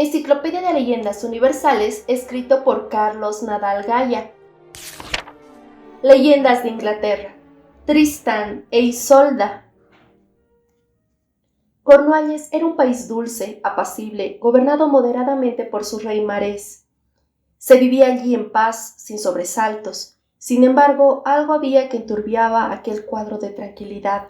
Enciclopedia de Leyendas Universales, escrito por Carlos Nadal Gaya. Leyendas de Inglaterra. Tristán e Isolda. Cornualles era un país dulce, apacible, gobernado moderadamente por su rey Marés. Se vivía allí en paz, sin sobresaltos. Sin embargo, algo había que enturbiaba aquel cuadro de tranquilidad.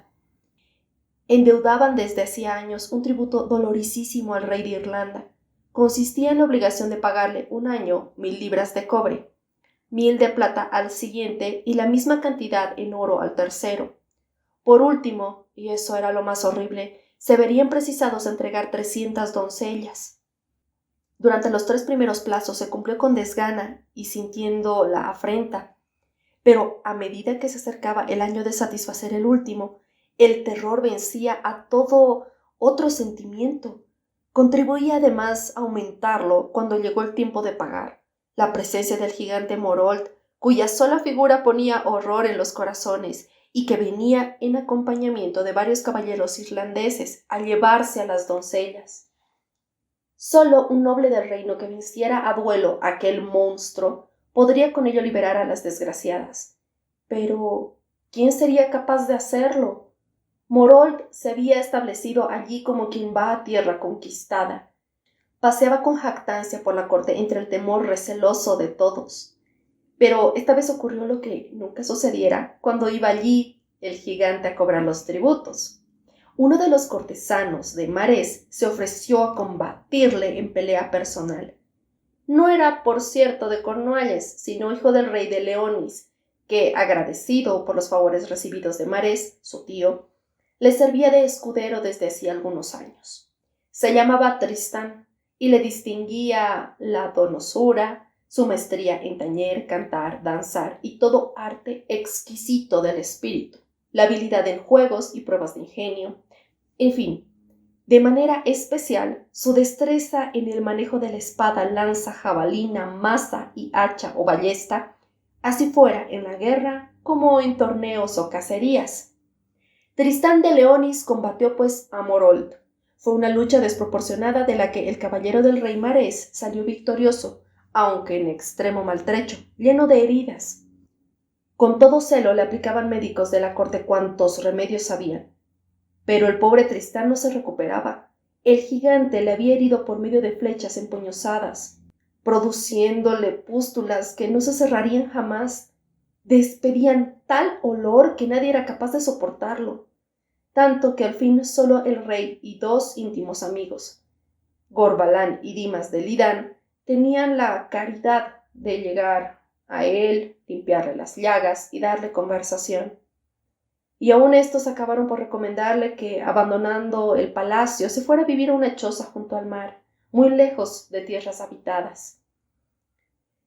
Endeudaban desde hacía años un tributo dolorosísimo al rey de Irlanda. Consistía en la obligación de pagarle un año 1000 libras de cobre, 1000 de plata al siguiente y la misma cantidad en oro al tercero. Por último, y eso era lo más horrible, se verían precisados a entregar 300 doncellas. Durante los 3 primeros plazos se cumplió con desgana y sintiendo la afrenta, pero a medida que se acercaba el año de satisfacer el último, el terror vencía a todo otro sentimiento. Contribuía además a aumentarlo cuando llegó el tiempo de pagar. La presencia del gigante Morold, cuya sola figura ponía horror en los corazones y que venía en acompañamiento de varios caballeros irlandeses a llevarse a las doncellas. Solo un noble del reino que venciera a duelo a aquel monstruo podría con ello liberar a las desgraciadas. Pero, ¿quién sería capaz de hacerlo? Morold se había establecido allí como quien va a tierra conquistada. Paseaba con jactancia por la corte entre el temor receloso de todos. Pero esta vez ocurrió lo que nunca sucediera cuando iba allí el gigante a cobrar los tributos. Uno de los cortesanos de Marés se ofreció a combatirle en pelea personal. No era, por cierto, de Cornualles, sino hijo del rey de Leonis, que, agradecido por los favores recibidos de Marés, su tío, le servía de escudero desde hacía algunos años. Se llamaba Tristán y le distinguía la donosura, su maestría en tañer, cantar, danzar y todo arte exquisito del espíritu, la habilidad en juegos y pruebas de ingenio, en fin, de manera especial su destreza en el manejo de la espada, lanza, jabalina, maza y hacha o ballesta, así fuera en la guerra como en torneos o cacerías. Tristán de Leonis combatió pues a Morold. Fue una lucha desproporcionada de la que el caballero del rey Marés salió victorioso, aunque en extremo maltrecho, lleno de heridas. Con todo celo le aplicaban médicos de la corte cuantos remedios sabían. Pero el pobre Tristán no se recuperaba. El gigante le había herido por medio de flechas empuñosadas, produciéndole pústulas que no se cerrarían jamás. Despedían tal olor que nadie era capaz de soportarlo. Tanto que al fin solo el rey y 2 íntimos amigos, Gorbalán y Dimas de Lidán, tenían la caridad de llegar a él, limpiarle las llagas y darle conversación. Y aún estos acabaron por recomendarle que, abandonando el palacio, se fuera a vivir a una choza junto al mar, muy lejos de tierras habitadas.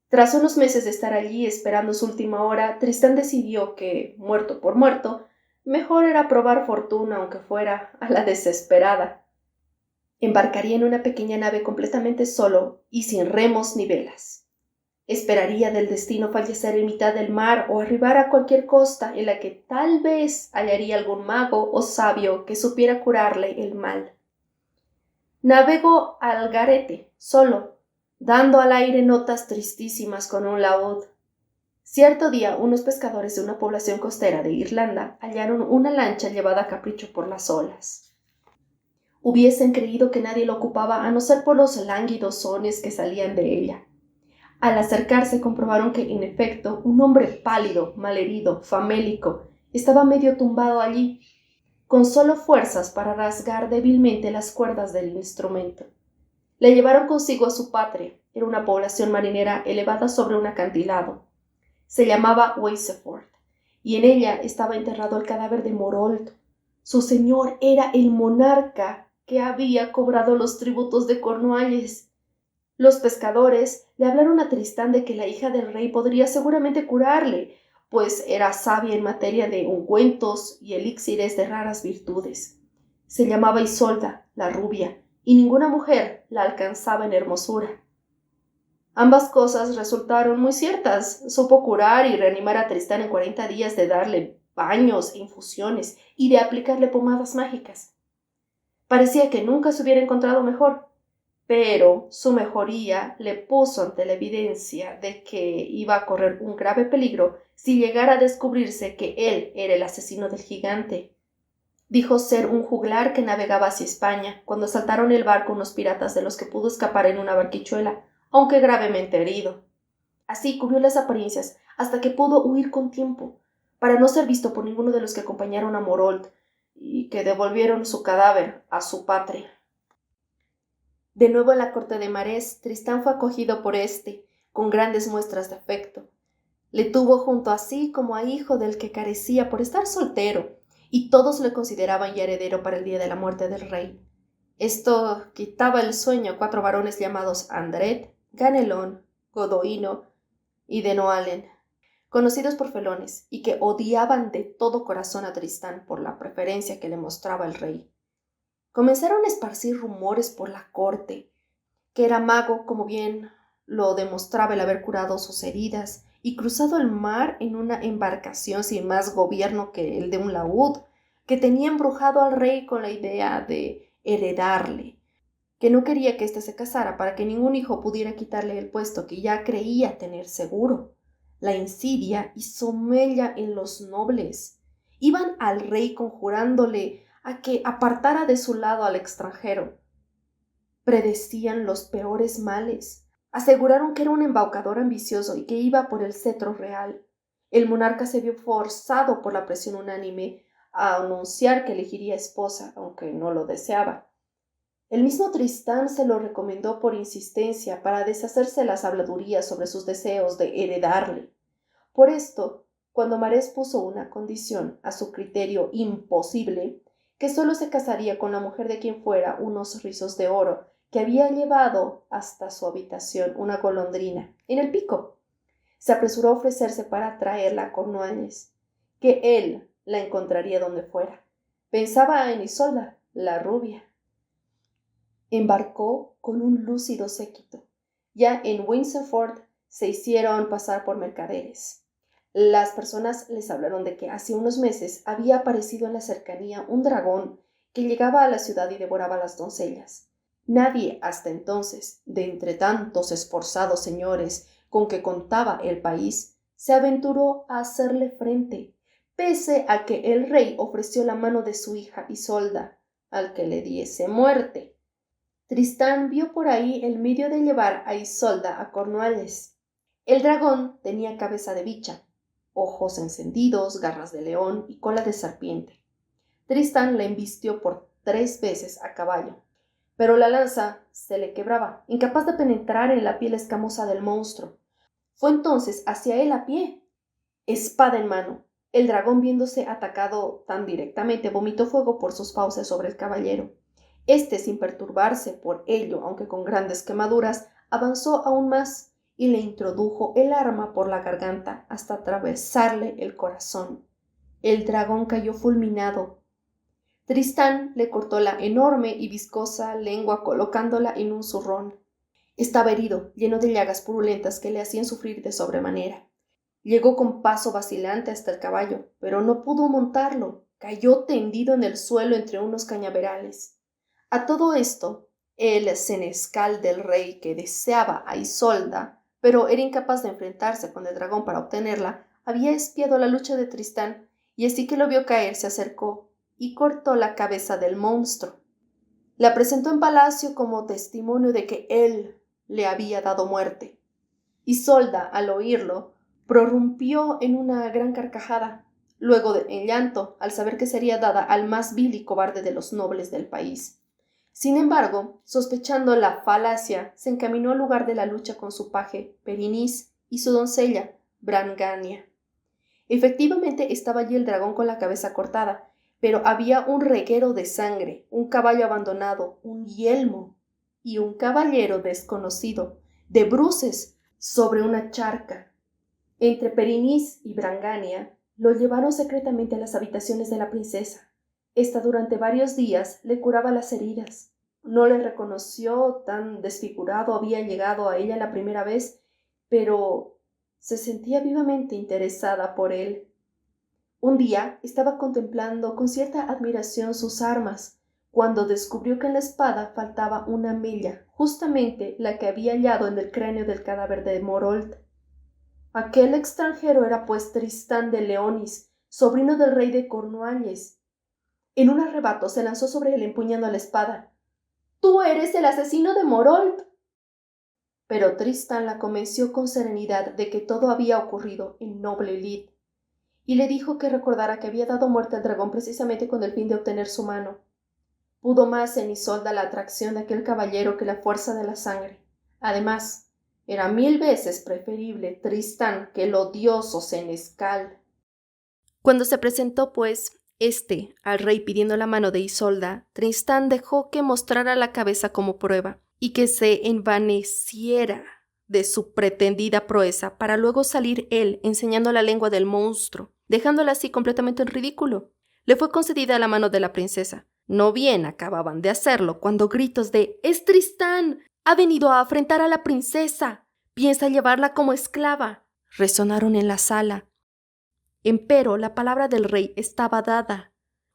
Tras unos meses de estar allí esperando su última hora, Tristán decidió que, muerto por muerto, mejor era probar fortuna aunque fuera a la desesperada. Embarcaría en una pequeña nave completamente solo y sin remos ni velas. Esperaría del destino fallecer en mitad del mar o arribar a cualquier costa en la que tal vez hallaría algún mago o sabio que supiera curarle el mal. Navegó al garete, solo, dando al aire notas tristísimas con un laúd. Cierto día, unos pescadores de una población costera de Irlanda hallaron una lancha llevada a capricho por las olas. Hubiesen creído que nadie la ocupaba a no ser por los lánguidos sones que salían de ella. Al acercarse comprobaron que, en efecto, un hombre pálido, malherido, famélico, estaba medio tumbado allí, con solo fuerzas para rasgar débilmente las cuerdas del instrumento. Le llevaron consigo a su patria. Era una población marinera elevada sobre un acantilado. Se llamaba Weisefort, y en ella estaba enterrado el cadáver de Morold. Su señor era el monarca que había cobrado los tributos de Cornualles. Los pescadores le hablaron a Tristán de que la hija del rey podría seguramente curarle, pues era sabia en materia de ungüentos y elixires de raras virtudes. Se llamaba Isolda, la rubia, y ninguna mujer la alcanzaba en hermosura. Ambas cosas resultaron muy ciertas. Supo curar y reanimar a Tristán en 40 días de darle baños e infusiones y de aplicarle pomadas mágicas. Parecía que nunca se hubiera encontrado mejor. pero su mejoría le puso ante la evidencia de que iba a correr un grave peligro si llegara a descubrirse que él era el asesino del gigante. Dijo ser un juglar que navegaba hacia España, cuando asaltaron el barco unos piratas de los que pudo escapar en una barquichuela, aunque gravemente herido. Así cubrió las apariencias hasta que pudo huir con tiempo, para no ser visto por ninguno de los que acompañaron a Morold y que devolvieron su cadáver a su patria. De nuevo en la corte de Marés, Tristán fue acogido por éste, con grandes muestras de afecto. Le tuvo junto a sí como a hijo del que carecía por estar soltero, y todos le consideraban ya heredero para el día de la muerte del rey. Esto quitaba el sueño a 4 varones llamados Andret, Ganelón, Godoino y Denoalen, conocidos por felones, y que odiaban de todo corazón a Tristán por la preferencia que le mostraba el rey. Comenzaron a esparcir rumores por la corte, que era mago, como bien lo demostraba el haber curado sus heridas y cruzado el mar en una embarcación sin más gobierno que el de un laúd, que tenía embrujado al rey con la idea de heredarle, que no quería que éste se casara para que ningún hijo pudiera quitarle el puesto que ya creía tener seguro. La insidia hizo mella en los nobles. Iban al rey conjurándole a que apartara de su lado al extranjero. Predecían los peores males. Aseguraron que era un embaucador ambicioso y que iba por el cetro real. El monarca se vio forzado por la presión unánime a anunciar que elegiría esposa, aunque no lo deseaba. El mismo Tristán se lo recomendó por insistencia para deshacerse las habladurías sobre sus deseos de heredarle. Por esto, cuando Marés puso una condición, a su criterio imposible, que sólo se casaría con la mujer de quien fuera unos rizos de oro que había llevado hasta su habitación una golondrina en el pico, se apresuró a ofrecerse para traerla a Cornualles, que él la encontraría donde fuera. Pensaba en Isolda, la rubia. Embarcó con un lúcido séquito. Ya en Windsor se hicieron pasar por mercaderes. Las personas les hablaron de que hace unos meses había aparecido en la cercanía un dragón que llegaba a la ciudad y devoraba a las doncellas. Nadie hasta entonces, de entre tantos esforzados señores con que contaba el país, se aventuró a hacerle frente, pese a que el rey ofreció la mano de su hija Isolda al que le diese muerte. Tristán vio por ahí el medio de llevar a Isolda a Cornualles. El dragón tenía cabeza de bicha, ojos encendidos, garras de león y cola de serpiente. Tristán la embistió por 3 veces a caballo, pero la lanza se le quebraba, incapaz de penetrar en la piel escamosa del monstruo. Fue entonces hacia él a pie, espada en mano. El dragón, viéndose atacado tan directamente, vomitó fuego por sus fauces sobre el caballero. Este, sin perturbarse por ello, aunque con grandes quemaduras, avanzó aún más y le introdujo el arma por la garganta hasta atravesarle el corazón. El dragón cayó fulminado. Tristán le cortó la enorme y viscosa lengua colocándola en un zurrón. Estaba herido, lleno de llagas purulentas que le hacían sufrir de sobremanera. Llegó con paso vacilante hasta el caballo, pero no pudo montarlo. Cayó tendido en el suelo entre unos cañaverales. A todo esto, el senescal del rey, que deseaba a Isolda, pero era incapaz de enfrentarse con el dragón para obtenerla, había espiado la lucha de Tristán, y así que lo vio caer se acercó y cortó la cabeza del monstruo. La presentó en palacio como testimonio de que él le había dado muerte. Isolda, al oírlo, prorrumpió en una gran carcajada, luego en llanto, al saber que sería dada al más vil y cobarde de los nobles del país. Sin embargo, sospechando la falacia, se encaminó al lugar de la lucha con su paje, Perinis, y su doncella, Brangania. Efectivamente estaba allí el dragón con la cabeza cortada, pero había un reguero de sangre, un caballo abandonado, un yelmo y un caballero desconocido, de bruces, sobre una charca. Entre Perinis y Brangania lo llevaron secretamente a las habitaciones de la princesa. Esta durante varios días le curaba las heridas. No le reconoció, tan desfigurado había llegado a ella la primera vez, pero se sentía vivamente interesada por él. Un día estaba contemplando con cierta admiración sus armas, cuando descubrió que en la espada faltaba una mella, justamente la que había hallado en el cráneo del cadáver de Morold. Aquel extranjero era pues Tristán de Leonis, sobrino del rey de Cornualles. En un arrebato se lanzó sobre él empuñando la espada. ¡Tú eres el asesino de Morold! Pero Tristán la convenció con serenidad de que todo había ocurrido en noble lid, y le dijo que recordara que había dado muerte al dragón precisamente con el fin de obtener su mano. Pudo más en Isolda la atracción de aquel caballero que la fuerza de la sangre. Además, era 1000 veces preferible Tristán que el odioso Senescal. Cuando se presentó, pues, al rey pidiendo la mano de Isolda, Tristán dejó que mostrara la cabeza como prueba y que se envaneciera de su pretendida proeza para luego salir él enseñando la lengua del monstruo, dejándola así completamente en ridículo. Le fue concedida la mano de la princesa. No bien acababan de hacerlo cuando gritos de «¡Es Tristán! ¡Ha venido a afrentar a la princesa! ¡Piensa llevarla como esclava!» resonaron en la sala. Empero la palabra del rey estaba dada.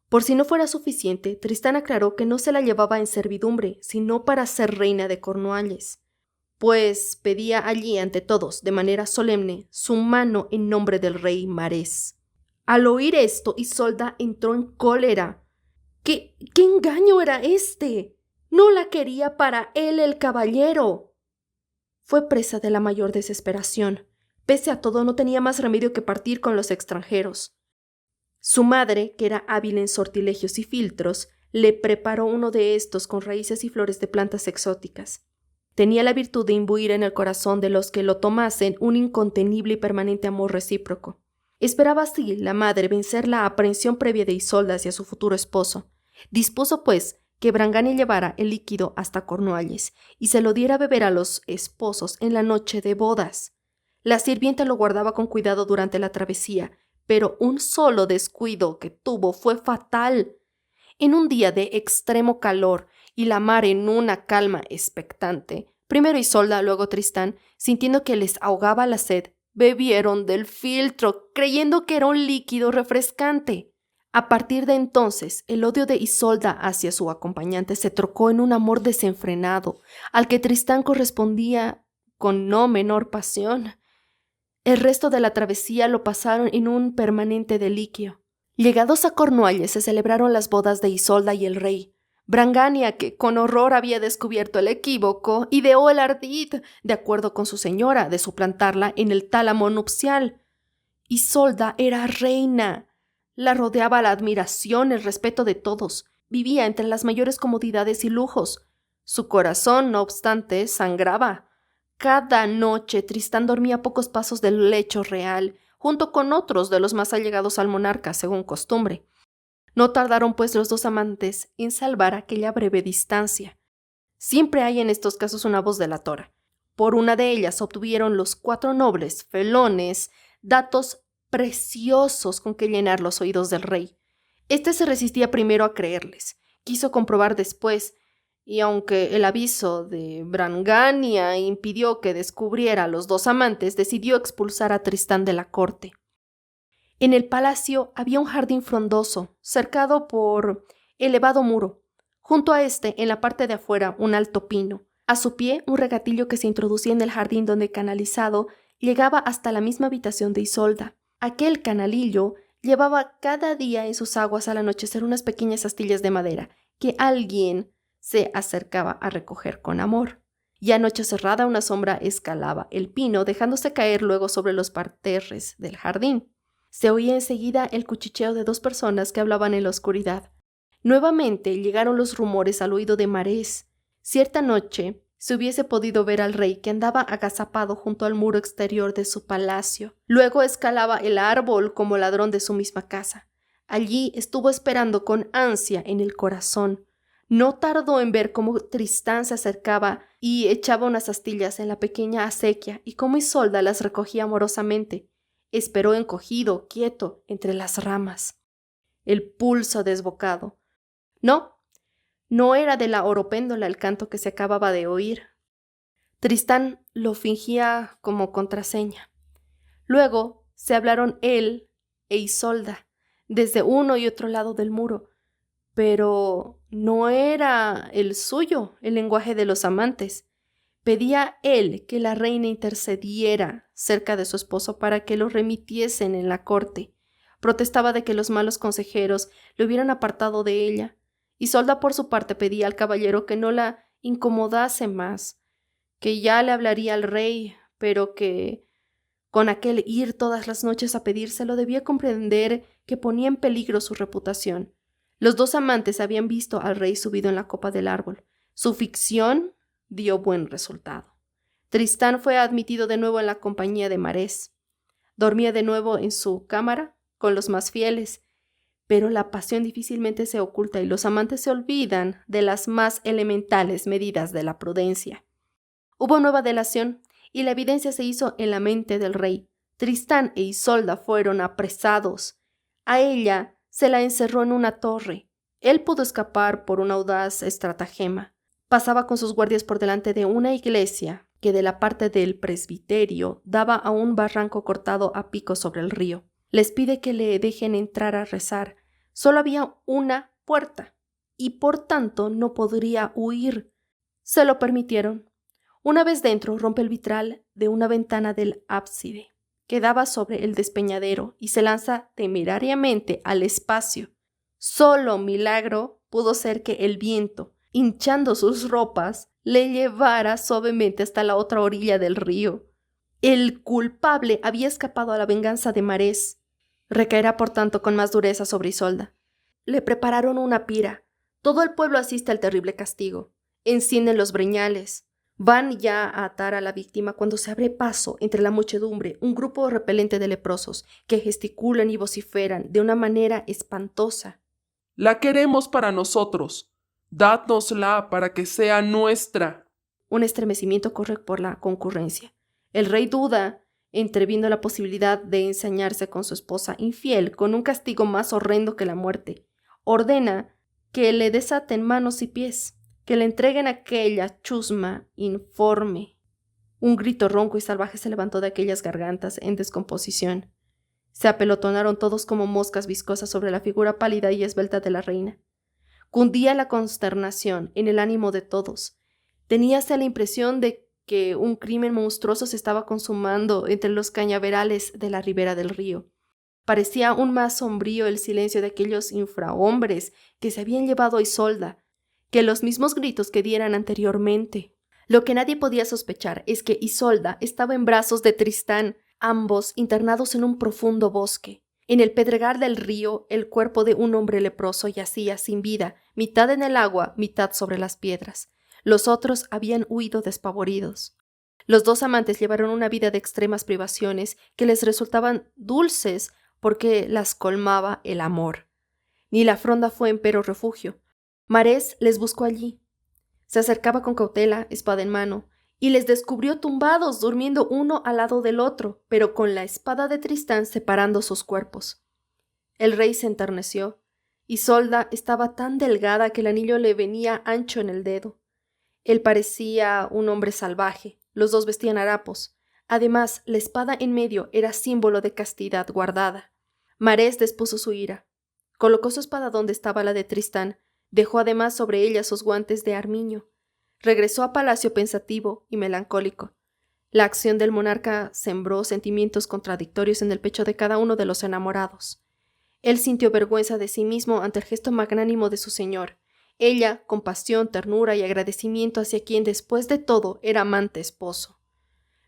Por si no fuera suficiente, Tristán aclaró que no se la llevaba en servidumbre, sino para ser reina de Cornualles, pues pedía allí ante todos, de manera solemne, su mano en nombre del rey Marés. Al oír esto, Isolda entró en cólera. ¿Qué engaño era este? No la quería para él el caballero. Fue presa de la mayor desesperación. Pese a todo, no tenía más remedio que partir con los extranjeros. Su madre, que era hábil en sortilegios y filtros, le preparó uno de estos con raíces y flores de plantas exóticas. Tenía la virtud de imbuir en el corazón de los que lo tomasen un incontenible y permanente amor recíproco. Esperaba así la madre vencer la aprehensión previa de Isolda hacia su futuro esposo. Dispuso, pues, que Brangania llevara el líquido hasta Cornualles y se lo diera a beber a los esposos en la noche de bodas. La sirvienta lo guardaba con cuidado durante la travesía, pero un solo descuido que tuvo fue fatal. En un día de extremo calor y la mar en una calma expectante, primero Isolda, luego Tristán, sintiendo que les ahogaba la sed, bebieron del filtro, creyendo que era un líquido refrescante. A partir de entonces, el odio de Isolda hacia su acompañante se trocó en un amor desenfrenado, al que Tristán correspondía con no menor pasión. El resto de la travesía lo pasaron en un permanente deliquio. Llegados a Cornualles se celebraron las bodas de Isolda y el rey. Brangania, que con horror había descubierto el equívoco, ideó el ardid, de acuerdo con su señora, de suplantarla en el tálamo nupcial. Isolda era reina. La rodeaba la admiración, el respeto de todos. Vivía entre las mayores comodidades y lujos. Su corazón, no obstante, sangraba. Cada noche Tristán dormía a pocos pasos del lecho real, junto con otros de los más allegados al monarca, según costumbre. No tardaron, pues, los dos amantes en salvar aquella breve distancia. Siempre hay en estos casos una voz delatora. Por una de ellas obtuvieron los 4 nobles felones datos preciosos con que llenar los oídos del rey. Este se resistía primero a creerles. Quiso comprobar después, y aunque el aviso de Brangania impidió que descubriera a los dos amantes, decidió expulsar a Tristán de la corte. En el palacio había un jardín frondoso, cercado por elevado muro. Junto a este, en la parte de afuera, un alto pino. A su pie, un regatillo que se introducía en el jardín donde, canalizado, llegaba hasta la misma habitación de Isolda. Aquel canalillo llevaba cada día en sus aguas al anochecer unas pequeñas astillas de madera que alguien se acercaba a recoger con amor. Y a noche cerrada una sombra escalaba el pino, dejándose caer luego sobre los parterres del jardín. Se oía enseguida el cuchicheo de 2 personas que hablaban en la oscuridad. Nuevamente llegaron los rumores al oído de Marés. Cierta noche se hubiese podido ver al rey que andaba agazapado junto al muro exterior de su palacio. Luego escalaba el árbol como ladrón de su misma casa. Allí estuvo esperando con ansia en el corazón. No tardó en ver cómo Tristán se acercaba y echaba unas astillas en la pequeña acequia y cómo Isolda las recogía amorosamente. Esperó encogido, quieto, entre las ramas. El pulso desbocado. No era de la oropéndola el canto que se acababa de oír. Tristán lo fingía como contraseña. Luego se hablaron él e Isolda, desde uno y otro lado del muro, pero no era el suyo, el lenguaje de los amantes. Pedía él que la reina intercediera cerca de su esposo para que lo remitiesen en la corte. Protestaba de que los malos consejeros le hubieran apartado de ella. Isolda por su parte pedía al caballero que no la incomodase más, que ya le hablaría al rey, pero que con aquel ir todas las noches a pedírselo debía comprender que ponía en peligro su reputación. Los dos amantes habían visto al rey subido en la copa del árbol. Su ficción dio buen resultado. Tristán fue admitido de nuevo en la compañía de Marés. Dormía de nuevo en su cámara con los más fieles, pero la pasión difícilmente se oculta y los amantes se olvidan de las más elementales medidas de la prudencia. Hubo nueva delación y la evidencia se hizo en la mente del rey. Tristán e Isolda fueron apresados. A ella se la encerró en una torre. Él pudo escapar por un audaz estratagema. Pasaba con sus guardias por delante de una iglesia que de la parte del presbiterio daba a un barranco cortado a pico sobre el río. Les pide que le dejen entrar a rezar. Solo había una puerta y por tanto no podría huir. Se lo permitieron. Una vez dentro, rompe el vitral de una ventana del ábside que daba sobre el despeñadero y se lanza temerariamente al espacio. Solo milagro pudo ser que el viento, hinchando sus ropas, le llevara suavemente hasta la otra orilla del río. El culpable había escapado a la venganza de Marés. Recaerá, por tanto, con más dureza sobre Isolda. Le prepararon una pira. Todo el pueblo asiste al terrible castigo. Encienden los breñales. Van ya a atar a la víctima cuando se abre paso entre la muchedumbre un grupo repelente de leprosos que gesticulan y vociferan de una manera espantosa. La queremos para nosotros. Dádnosla para que sea nuestra. Un estremecimiento corre por la concurrencia. El rey duda, entreviendo la posibilidad de ensañarse con su esposa infiel con un castigo más horrendo que la muerte. Ordena que le desaten manos y pies, que le entreguen aquella chusma informe. Un grito ronco y salvaje se levantó de aquellas gargantas en descomposición. Se apelotonaron todos como moscas viscosas sobre la figura pálida y esbelta de la reina. Cundía la consternación en el ánimo de todos. Teníase la impresión de que un crimen monstruoso se estaba consumando entre los cañaverales de la ribera del río. Parecía aún más sombrío el silencio de aquellos infrahombres que se habían llevado a Isolda, que los mismos gritos que dieran anteriormente. Lo que nadie podía sospechar es que Isolda estaba en brazos de Tristán, ambos internados en un profundo bosque. En el pedregal del río, el cuerpo de un hombre leproso yacía sin vida, mitad en el agua, mitad sobre las piedras. Los otros habían huido despavoridos. Los dos amantes llevaron una vida de extremas privaciones que les resultaban dulces porque las colmaba el amor. Ni la fronda fue empero refugio. Marés les buscó allí. Se acercaba con cautela, espada en mano, y les descubrió tumbados, durmiendo uno al lado del otro, pero con la espada de Tristán separando sus cuerpos. El rey se enterneció. Isolda estaba tan delgada que el anillo le venía ancho en el dedo. Él parecía un hombre salvaje. Los dos vestían harapos. Además, la espada en medio era símbolo de castidad guardada. Marés dispuso su ira. Colocó su espada donde estaba la de Tristán. Dejó además sobre ella sus guantes de armiño. Regresó a palacio pensativo y melancólico. La acción del monarca sembró sentimientos contradictorios en el pecho de cada uno de los enamorados. Él sintió vergüenza de sí mismo ante el gesto magnánimo de su señor. Ella, compasión, ternura y agradecimiento hacia quien después de todo era amante esposo.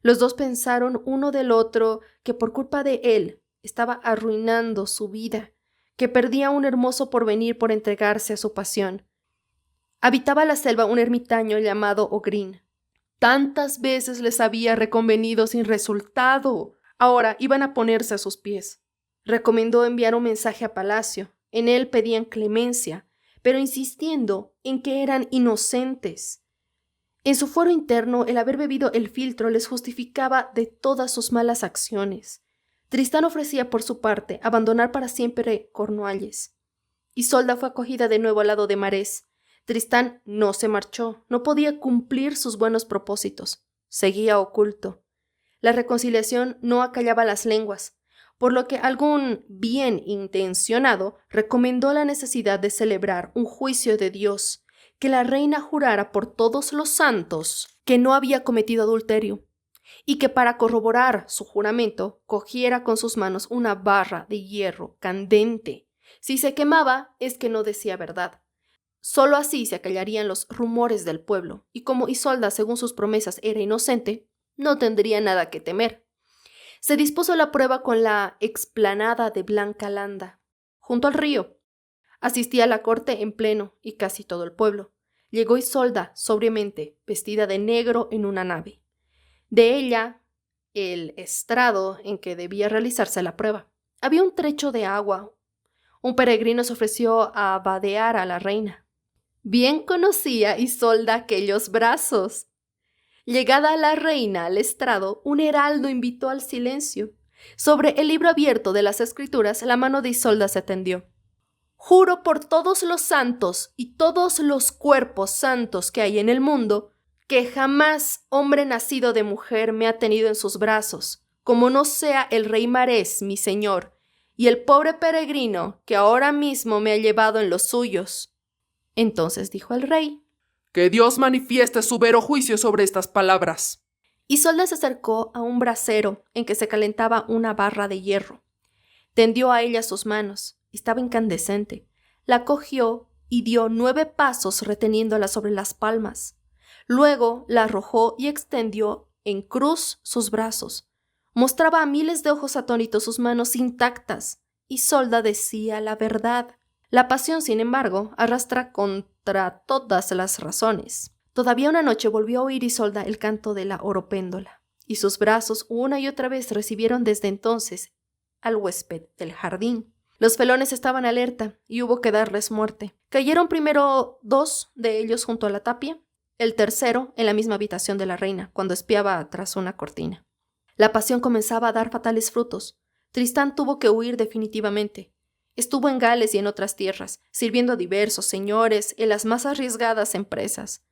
Los dos pensaron uno del otro que por culpa de él estaba arruinando su vida, que perdía un hermoso porvenir por entregarse a su pasión. Habitaba la selva un ermitaño llamado Ogrín. Tantas veces les había reconvenido sin resultado. Ahora iban a ponerse a sus pies. Recomendó enviar un mensaje a palacio. En él pedían clemencia, pero insistiendo en que eran inocentes. En su fuero interno, el haber bebido el filtro les justificaba de todas sus malas acciones. Tristán ofrecía, por su parte, abandonar para siempre Cornualles. Isolda fue acogida de nuevo al lado de Marés. Tristán no se marchó, no podía cumplir sus buenos propósitos. Seguía oculto. La reconciliación no acallaba las lenguas. por lo que algún bien intencionado recomendó la necesidad de celebrar un juicio de Dios, que la reina jurara por todos los santos que no había cometido adulterio, y que para corroborar su juramento cogiera con sus manos una barra de hierro candente. Si se quemaba, es que no decía verdad. Solo así se acallarían los rumores del pueblo, y como Isolda, según sus promesas, era inocente, no tendría nada que temer. Se dispuso la prueba con la explanada de Blanca Landa, junto al río. Asistía a la corte en pleno y casi todo el pueblo. Llegó Isolda, sobriamente, vestida de negro en una nave. De ella, el estrado en que debía realizarse la prueba. Había un trecho de agua. Un peregrino se ofreció a vadear a la reina. Bien conocía Isolda aquellos brazos. Llegada la reina al estrado, un heraldo invitó al silencio. Sobre el libro abierto de las escrituras, la mano de Isolda se tendió. Juro por todos los santos y todos los cuerpos santos que hay en el mundo, que jamás hombre nacido de mujer me ha tenido en sus brazos, como no sea el rey Marés, mi señor, y el pobre peregrino que ahora mismo me ha llevado en los suyos. Entonces dijo el rey: Que Dios manifieste su vero juicio sobre estas palabras. Isolda se acercó a un brasero en que se calentaba una barra de hierro. Tendió a ella sus manos. Estaba incandescente. La cogió y dio 9 pasos reteniéndola sobre las palmas. Luego la arrojó y extendió en cruz sus brazos. Mostraba a miles de ojos atónitos sus manos intactas. Isolda decía la verdad. La pasión, sin embargo, arrastra contra todas las razones. Todavía una noche volvió a oír Isolda el canto de la oropéndola, y sus brazos una y otra vez recibieron desde entonces al huésped del jardín. Los felones estaban alerta y hubo que darles muerte. Cayeron primero 2 de ellos junto a la tapia, el tercero en la misma habitación de la reina, cuando espiaba tras una cortina. La pasión comenzaba a dar fatales frutos. Tristán tuvo que huir definitivamente. Estuvo en Gales y en otras tierras, sirviendo a diversos señores en las más arriesgadas empresas.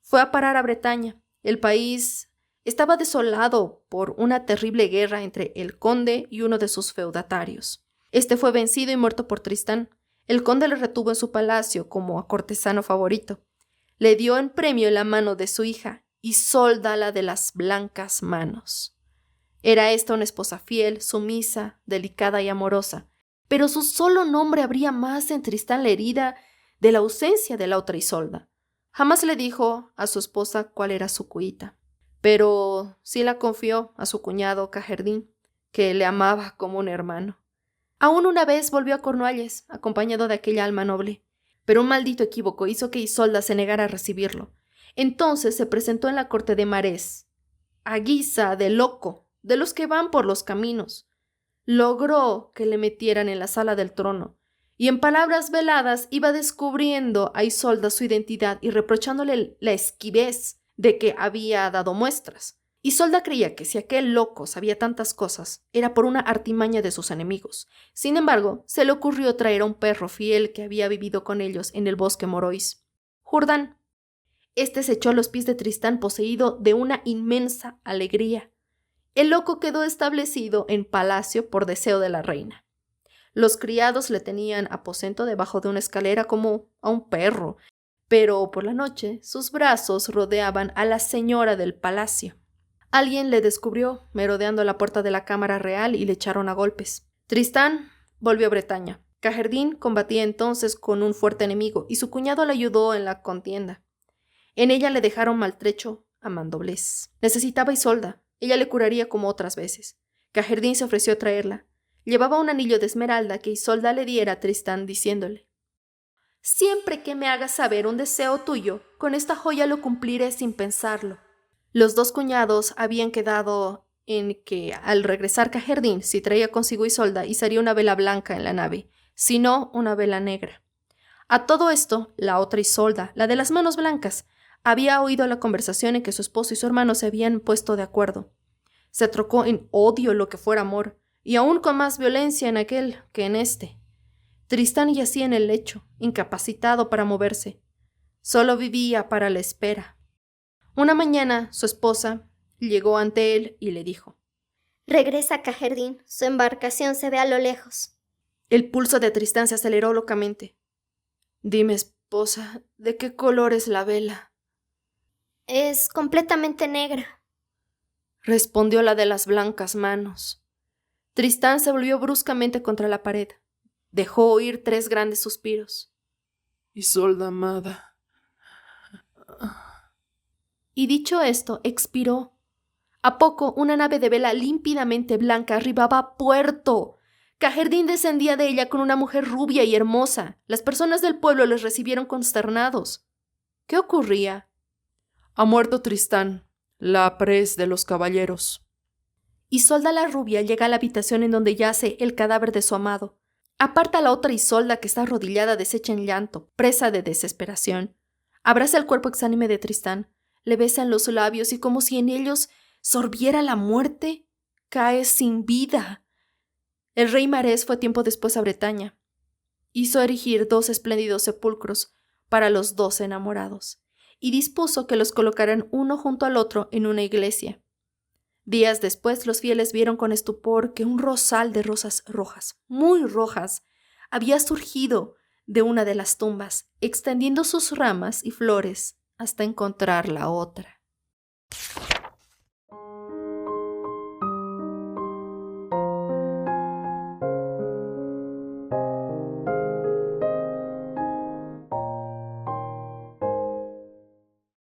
Fue a parar a Bretaña. El país estaba desolado por una terrible guerra entre el conde y uno de sus feudatarios. Este fue vencido y muerto por Tristán. El conde le retuvo en su palacio como a cortesano favorito. Le dio en premio la mano de su hija, Isolda, la de las blancas manos. Era esta una esposa fiel, sumisa, delicada y amorosa, pero su solo nombre habría más en Tristán la herida de la ausencia de la otra Isolda. Jamás le dijo a su esposa cuál era su cuita, pero sí la confió a su cuñado Cajerdín, que le amaba como un hermano. Aún una vez volvió a Cornualles, acompañado de aquella alma noble, pero un maldito equívoco hizo que Isolda se negara a recibirlo. Entonces se presentó en la corte de Marés, a guisa de loco, de los que van por los caminos. Logró que le metieran en la sala del trono, y en palabras veladas iba descubriendo a Isolda su identidad y reprochándole la esquivez de que había dado muestras. Isolda creía que si aquel loco sabía tantas cosas, era por una artimaña de sus enemigos. Sin embargo, se le ocurrió traer a un perro fiel que había vivido con ellos en el bosque Morois, Jurdán. Este se echó a los pies de Tristán poseído de una inmensa alegría. El loco quedó establecido en palacio por deseo de la reina. Los criados le tenían aposento debajo de una escalera como a un perro, pero por la noche sus brazos rodeaban a la señora del palacio. Alguien le descubrió merodeando la puerta de la cámara real y le echaron a golpes. Tristán volvió a Bretaña. Cajerdín combatía entonces con un fuerte enemigo y su cuñado le ayudó en la contienda. En ella le dejaron maltrecho a Mandoblés. Necesitaba a Isolda. Ella le curaría como otras veces. Cajerdín se ofreció a traerla. Llevaba un anillo de esmeralda que Isolda le diera a Tristán diciéndole: «Siempre que me hagas saber un deseo tuyo, con esta joya lo cumpliré sin pensarlo». Los 2 cuñados habían quedado en que al regresar Cajerdín, si traía consigo Isolda, izaría una vela blanca en la nave, si no una vela negra. A todo esto, la otra Isolda, la de las manos blancas, había oído la conversación en que su esposo y su hermano se habían puesto de acuerdo. Se trocó en odio lo que fuera amor, y aún con más violencia en aquel que en este. Tristán yacía en el lecho, incapacitado para moverse. Solo vivía para la espera. Una mañana su esposa llegó ante él y le dijo: Regresa a Cajerdín. Su embarcación se ve a lo lejos. El pulso de Tristán se aceleró locamente. Dime, esposa, ¿de qué color es la vela? Es completamente negra. Respondió la de las blancas manos. Tristán se volvió bruscamente contra la pared. Dejó oír 3 grandes suspiros. Isolda amada. Y dicho esto, expiró. A poco, una nave de vela límpidamente blanca arribaba a puerto. Cajerdín descendía de ella con una mujer rubia y hermosa. Las personas del pueblo les recibieron consternados. ¿Qué ocurría? Ha muerto Tristán, la prez de los caballeros. Isolda la rubia llega a la habitación en donde yace el cadáver de su amado. Aparta a la otra Isolda que está arrodillada deshecha en llanto, presa de desesperación. Abraza el cuerpo exánime de Tristán, le besa en los labios y como si en ellos sorbiera la muerte, cae sin vida. El rey Marés fue tiempo después a Bretaña. Hizo erigir 2 espléndidos sepulcros para los 2 enamorados y dispuso que los colocaran uno junto al otro en una iglesia. Días después los fieles vieron con estupor que un rosal de rosas rojas, muy rojas, había surgido de una de las tumbas, extendiendo sus ramas y flores hasta encontrar la otra.